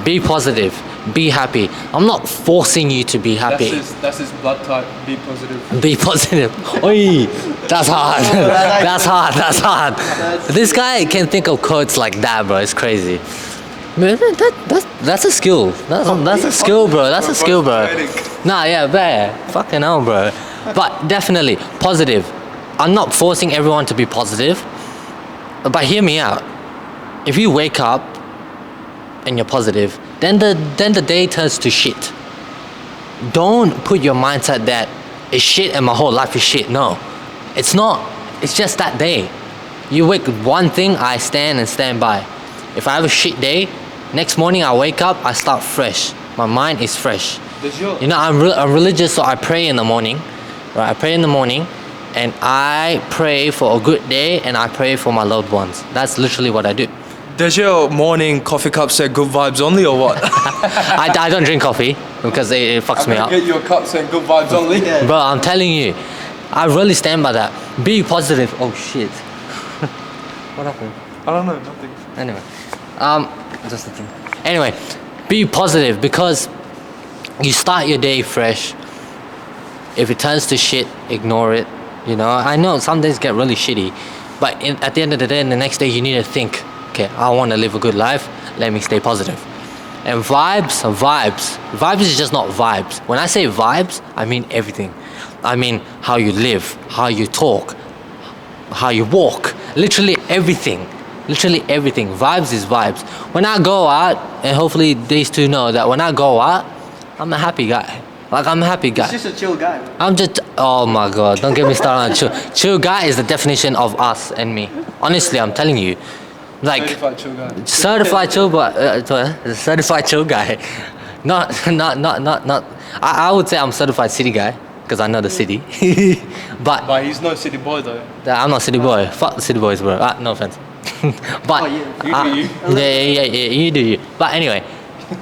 Be positive. Be happy. I'm not forcing you to be happy. That's his blood type. Be positive. Be positive. Oi, that's hard. That's hard. This guy can think of quotes like that, bro. It's crazy. Man, that's a skill. That's a skill, bro. That's a skill, bro. Nah, yeah, bear. Fucking hell, bro. But definitely positive. I'm not forcing everyone to be positive. But hear me out. If you wake up and you're positive, then the day turns to shit. Don't put your mindset that it's shit and my whole life is shit. No, it's not. It's just that day. You wake one thing, I stand and stand by. If I have a shit day, next morning I wake up, I start fresh. My mind is fresh. You know, I'm religious, so I pray in the morning. Right? I pray in the morning, and I pray for a good day, and I pray for my loved ones. That's literally what I do. Does your morning coffee cup say good vibes only or what? I don't drink coffee because it fucks me up. Get your cup saying good vibes only. Bro, I'm telling you, I really stand by that. Be positive. Oh shit. What happened? I don't know, nothing. Anyway, just a thing. Anyway, be positive because you start your day fresh. If it turns to shit, ignore it. You know, I know some days get really shitty, but at the end of the day, and the next day, you need to think, okay, I want to live a good life. Let me stay positive. And vibes is just not vibes. When I say vibes, I mean everything. I mean how you live, how you talk, how you walk, literally everything. Vibes is vibes. When I go out, and hopefully these two know that when I go out, I'm a happy guy. Like, I'm a happy guy. He's just a chill guy. I'm just, oh my god, don't get me started on chill. Chill guy is the definition of us and me. Honestly, I'm telling you. Like, Certified chill guy. Certified chill guy. Not. I would say I'm certified city guy because I know the city. but he's no city boy though. I'm not city boy. Fuck the city boys, bro. No offense. But you do you. But anyway,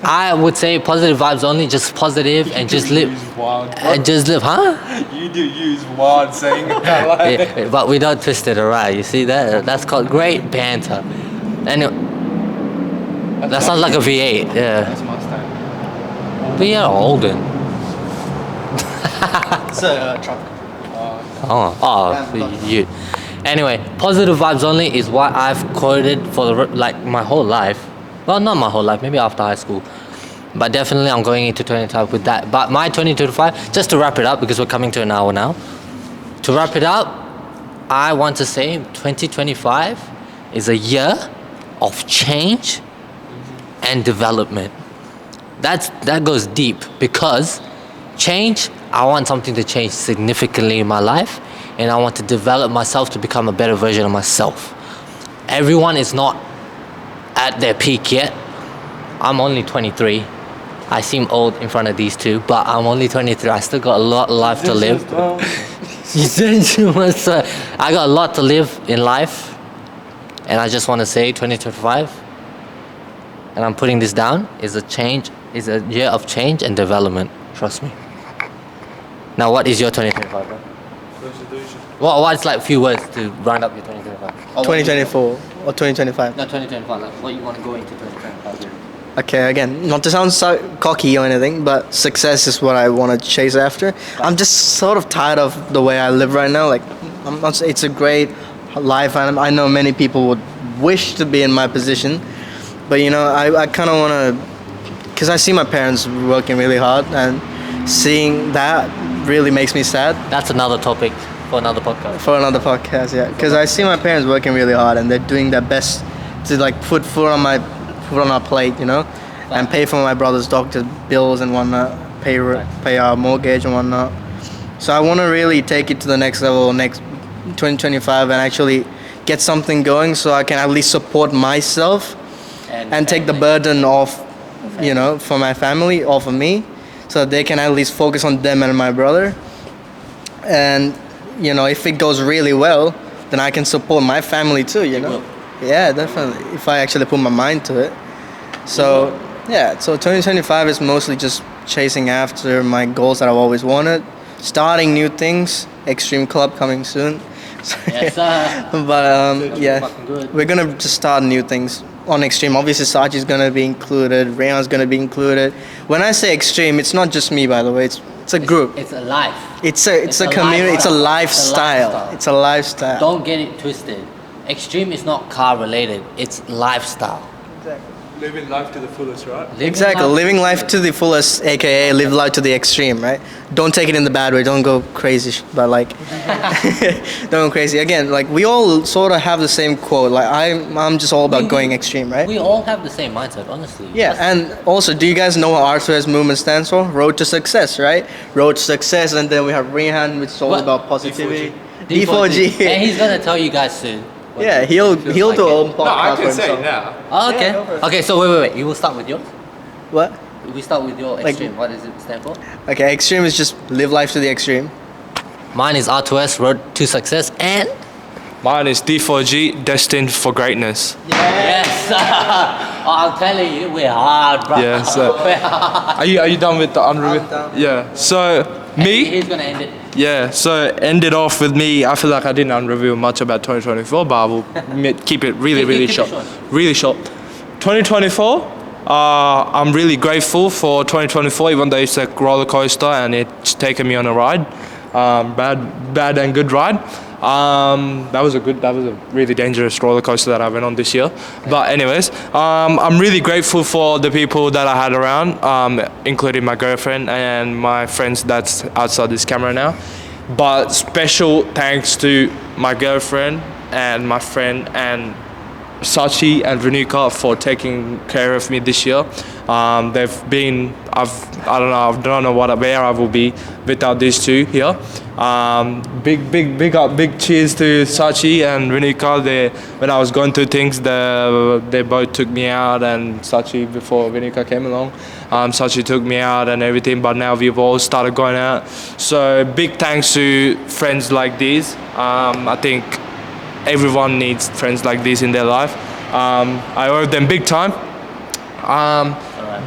I would say positive vibes only. Just positive and just live. And just live, huh? You do use wild saying that like Yeah, but we don't twist it around. You see that? That's called great banter. And that sounds like a V8. Yeah. That's Mustang. But yeah, Holden. It's a truck. Oh, you. Anyway, positive vibes only is what I've quoted for like my whole life. Well, not my whole life, maybe after high school. But definitely I'm going into 2025 with that. But my 2025, just to wrap it up, because we're coming to an hour now. To wrap it up, I want to say 2025 is a year of change and development. That goes deep, because change, I want something to change significantly in my life, and I want to develop myself to become a better version of myself. Everyone is not at their peak yet. I'm only 23. I seem old in front of these two, but I'm only 23. I still got a lot of life to live. I got a lot to live in life, and I just want to say 2025, and I'm putting this down, is a year of change and development. Trust me. Now, what is your 2025, bro? What's like a few words to round up your 2025? 2024 or 2025. No, 2025. Like what you want to go into 2025 with? Okay, again, not to sound so cocky or anything, but success is what I want to chase after. I'm just sort of tired of the way I live right now. Like, I'm not, it's a great life, and I know many people would wish to be in my position, but you know, I kind of want to, because I see my parents working really hard, and seeing that really makes me sad. That's another topic for another podcast. For another podcast, yeah. Because I see my parents working really hard, and they're doing their best to like put food on our plate, you know, and pay for my brother's doctor's bills and whatnot, pay our mortgage and whatnot. So I want to really take it to the next level, next 2025, and actually get something going, so I can at least support myself and take the burden off, you know, for my family, off of me, so that they can at least focus on them and my brother. And you know, if it goes really well, then I can support my family too, you know. Yeah, definitely. If I actually put my mind to it. So, yeah, so 2025 is mostly just chasing after my goals that I've always wanted, starting new things, Extreme Club coming soon. Yes, sir. But yeah, we're gonna just start new things on Extreme. Obviously, Sachi's gonna be included, Rayhan's gonna be included. When I say Extreme, it's not just me, by the way. It's a group. It's a life. It's a community. It's a lifestyle. It's a lifestyle. Don't get it twisted. Extreme is not car related. It's lifestyle. Exactly. Living life to the fullest, right? Living life to the fullest, aka live life to the extreme, right? Don't take it in the bad way. Don't go crazy, but like, don't go crazy. Again, like we all sort of have the same quote. Like I'm just all about going extreme, right? We all have the same mindset, honestly. Yeah, and also, do you guys know what R2S movement stands for? Road to success, right? Road to success, and then we have Rehan, which is all about positivity. D4G. And he's gonna tell you guys soon. Yeah, he'll do a own podcast. No, I for can say himself. it now. Oh, okay. Yeah, go for it. Okay, so wait. You will start with yours. What? We start with your Like- extreme. What does it stand for? Okay, extreme is just live life to the extreme. Mine is R2S Road to Success, and Mine is D4G, destined for greatness. yes, oh, I'm telling you, we're hard, bro. Yeah, so- We're hard. Are you done with the unreal? I'm done. Yeah. So me. He's gonna end it. Yeah, so end it off with me. I feel like I didn't unreveal much about 2024, but I will keep it really Keep it short. short. Really short. 2024, I'm really grateful for 2024, even though it's a roller coaster and it's taken me on a ride. Bad and good ride. That was a really dangerous roller coaster that I went on this year. But anyways, I'm really grateful for the people that I had around, including my girlfriend and my friends that's outside this camera now. But special thanks to my girlfriend and my friend and Sachi and Renuka for taking care of me this year. They've been, I don't know where I will be without these two here. Big cheers to Sachi and Renuka. When I was going through things, they both took me out, and Sachi before Renuka came along. Sachi took me out and everything, but now we've all started going out. So big thanks to friends like these. I think everyone needs friends like this in their life. I owe them big time.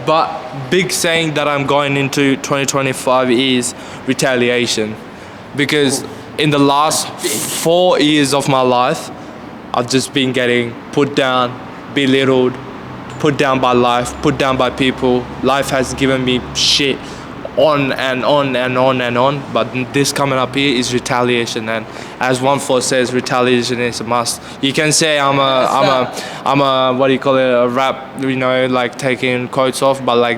But big saying that I'm going into 2025 is retaliation. Because in the last 4 years of my life, I've just been getting put down, belittled, put down by life, put down by people. Life has given me shit on and on and on and on. But this coming up here is retaliation, and as 1-4 says, retaliation is a must. You can say I'm a what do you call it, a rap, you know, like taking quotes off, but like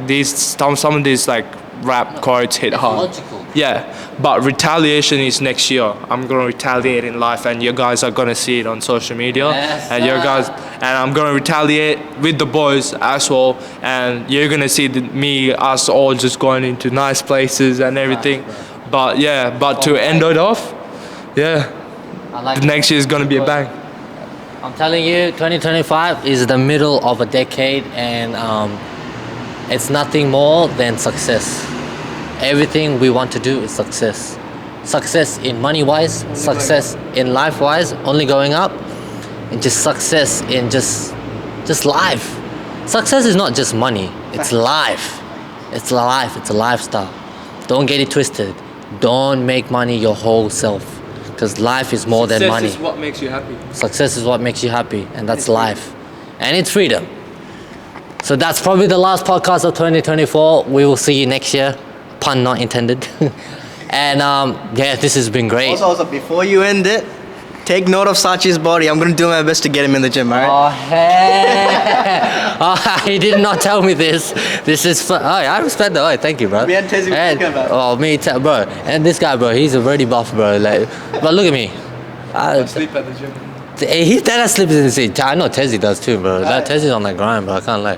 some of these like rap quotes hit hard. Logical. Yeah, but retaliation is next year. I'm gonna retaliate in life, and you guys are gonna see it on social media. Yes, And you guys, and I'm gonna retaliate with the boys as well. And you're gonna see us all just going into nice places and everything. But yeah, but to end it off, yeah, I like the next year is gonna be a bang. I'm telling you, 2025 is the middle of a decade, and it's nothing more than success. Everything we want to do is success. Success in money-wise, success in life-wise, only going up, and just success in just life. Success is not just money, it's life. It's life, it's a lifestyle. Don't get it twisted. Don't make money your whole self, because life is more than money. Success is what makes you happy. Success is what makes you happy, and that's life. And it's freedom. So that's probably the last podcast of 2024. We will see you next year. Pun not intended. And yeah, this has been great. Also, before you end it, take note of Sachi's body. I'm gonna do my best to get him in the gym, alright? Oh, hey. Oh, he did not tell me this. This is fun. Oh, I respect that. Oh, thank you, bro. Me and Tezzy were And- talking about it. Oh, me too, bro. And this guy, bro, he's already buff, bro. Like, but look at me. I sleep at the gym. He that sleeps in the seat. I know Tezzy does too, bro. That Tezzy's on the grind, bro. I can't lie.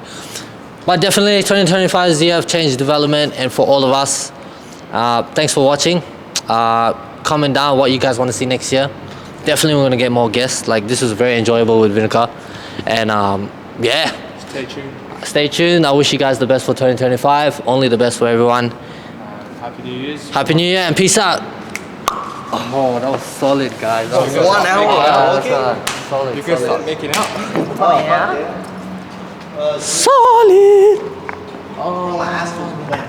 But definitely 2025 is the year of change development, and for all of us, thanks for watching. Comment down what you guys want to see next year. Definitely we're gonna get more guests. Like, this was very enjoyable with Vinica. And yeah. Stay tuned. Stay tuned. I wish you guys the best for 2025. Only the best for everyone. Happy New Year's. Happy New Year and peace out. Oh, that was solid, guys. That was 1 hour. solid. You can start making out. Solid. Oh, my ass was wet.